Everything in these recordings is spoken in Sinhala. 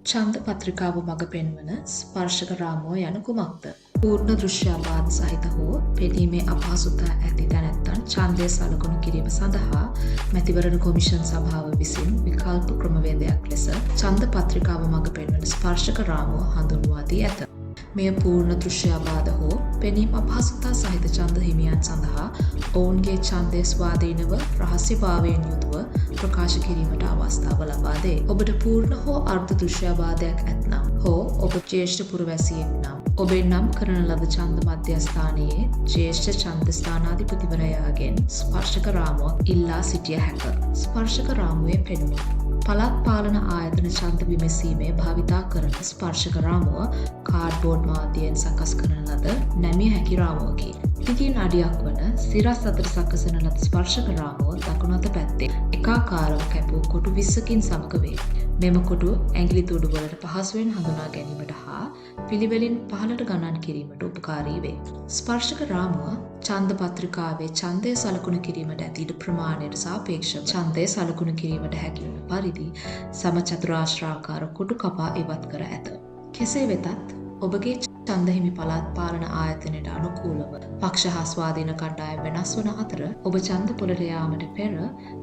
ඡන්ද පත්‍රිකාව මඟ පෙන්වන ස්පර්ශක රාමුව යන කුමක්ද? පූර්ණ දෘශ්‍යාබාධ සහිත හෝ පෙනීමේ අපහසුතා ඇති තැනැත්තන් ඡන්දය සලකුණු කිරීම සඳහා මැතිවරණ කොමිෂන් සභාව විසින් විකල්ප ක්‍රමවේදයක් ලෙස ඡන්ද පත්‍රිකාව මඟ පෙන්වන ස්පර්ශක රාමුව හඳුන්වා දී ඇත. මෙය පූර්ණ දෘශ්‍යාබාධ හෝ පෙනීම අපහසුතා සහිත ඡන්ද හිමියන් සඳහා ඔවුන්ගේ ඡන්දය ස්වාධීනව රහස්‍යභාවයෙන් යුතුව ප්‍රකාශ කිරීමට අවස්ථාව ලබා දේ. ඔබට පූර්ණ හෝ අර්ධ දෘශ්‍යාබාධයක් ඇත්නම් හෝ ඔබ ජ්‍යෙෂ්ඨ පුරවැසියෙක් නම් ඔබේ නම් කරන ලද ඡන්ද මධ්‍යස්ථානයේ ජ්‍යෙෂ්ඨ ඡන්ද ස්ථානාධිපතිවරයාගෙන් ස්පර්ශක රාමුවක් ඉල්ලා සිටිය හැක. ස්පර්ශක රාමුවේ පෙනුම පළාත් පාලන ආයතන ඡන්ද විමසීමේ භාවිතා කරන ස්පර්ශක රාමුව කාඩ්බෝඩ් මාධ්‍යයෙන් සකස් කරන ලද නැමිය හැකි රාමුවකි. දිගින් අඩියක් වන සිරස් අතර සකසන ලද ස්පර්ශක රාමුව දකුණු අත පැත්තේ එකාකාරව කැපූ කොටු 20කින් සමග වේ. මෙම කොටු ඇඟිලි තුඩු වලට පහසුවෙන් හඳුනා ගැනීමට හා පිළිවෙලින් පහළට ගණන් කිරීමට උපකාරී වේ. ස්පර්ශක රාමුව ඡන්ද පත්‍රිකාවේ ඡන්දය සලකුණු කිරීමට ඇති ඉඩ ප්‍රමාණයට සාපේක්ෂව ඡන්දය සලකුණු කිරීමට හැකි වන පරිදි සමචතුරාශ්‍රාකාර කොටු කපා ඉවත් කර ඇත. කෙසේ වෙතත් ඔබගේ ඡන්ද හිමි පළාත් පාලන ආයතනයට අනුකූලව පක්ෂ හා ස්වාධීන කණ්ඩායම් වෙනස් වන අතර ඔබ ඡන්ද පොළට යාමට පෙර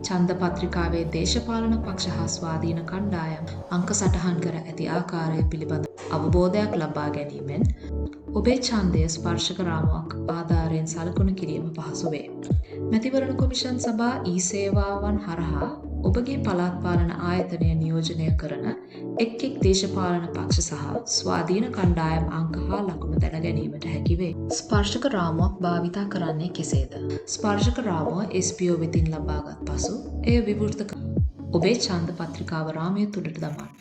ඡන්ද පත්‍රිකාවේ දේශපාලන පක්ෂ හා ස්වාධීන කණ්ඩායම් අංක සටහන් කර ඇති ආකාරය පිළිබඳ අවබෝධයක් ලබා ගැනීමෙන් ඔබේ ඡන්දය ස්පර්ශක රාමුවක් ආධාරයෙන් සලකුණු කිරීම පහසු වේ. මැතිවරණ කොමිෂන් සභා ඊ-සේවාවන් හරහා ඔබගේ පළාත් පාලන ආයතනය නියෝජනය කරන එක් දේශපාලන පක්ෂ සහ ස්වාධීන කණ්ඩායම් අංක හා ලකුණු දැන ගැනීමට හැකි වේ. ස්පර්ශක රාමුවක් භාවිතා කරන්නේ කෙසේද? ස්පර්ශක රාමුව SPO වෙතින් ලබාගත් පසු එය විවෘත කර ඔබේ ඡන්ද පත්‍රිකාව රාමුව තුළට දමන්න.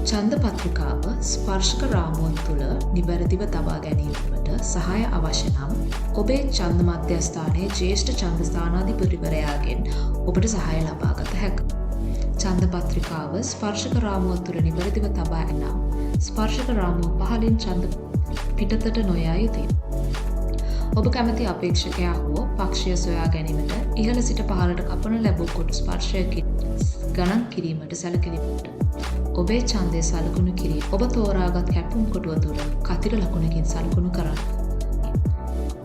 ඡන්ද පත්‍රිකාව ස්පර්ශක රාමුව තුළ නිවැරදිව තබා ගැනීමට සහාය අවශ්‍ය නම් ඔබේ ඡන්ද මධ්‍යස්ථානයේ ජ්‍යෙෂ්ඨ ඡන්ද ස්ථානාධිපතිවරයාගෙන් ඔබට සහාය ලබාගත හැකිය. ඡන්ද පත්‍රිකාව ස්පර්ශක රාමුව තුළ නිවැරදිව තබා ඇනම් ස්පර්ශක රාමුව පහළින් ඡන්ද පිටතට නොයා යුතුය. ඔබ කැමති අපේක්ෂකයා හෝ පක්ෂය සොයා ගැනීමට ඉහළ සිට පහළට කපන ලැබූ කොටු ස්පර්ශයකින් ගණන් කිරීමට සැලකිලිමට ඔබේ ඡන්දය සලකුණු කිරීම ඔබ තෝරාගත් කැපුම් කොටුව තුළ කතිර ලකුණකින් සලකුණු කරන්න.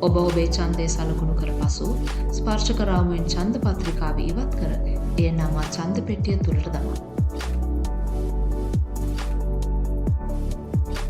ඔබ ඔබේ ඡන්දය සලකුණු කර පසු ස්පර්ශක රාමුවෙන් ඡන්ද පත්‍රිකාව ඉවත් කර එය නමා ඡන්ද පෙට්ටිය තුළට දමන්න.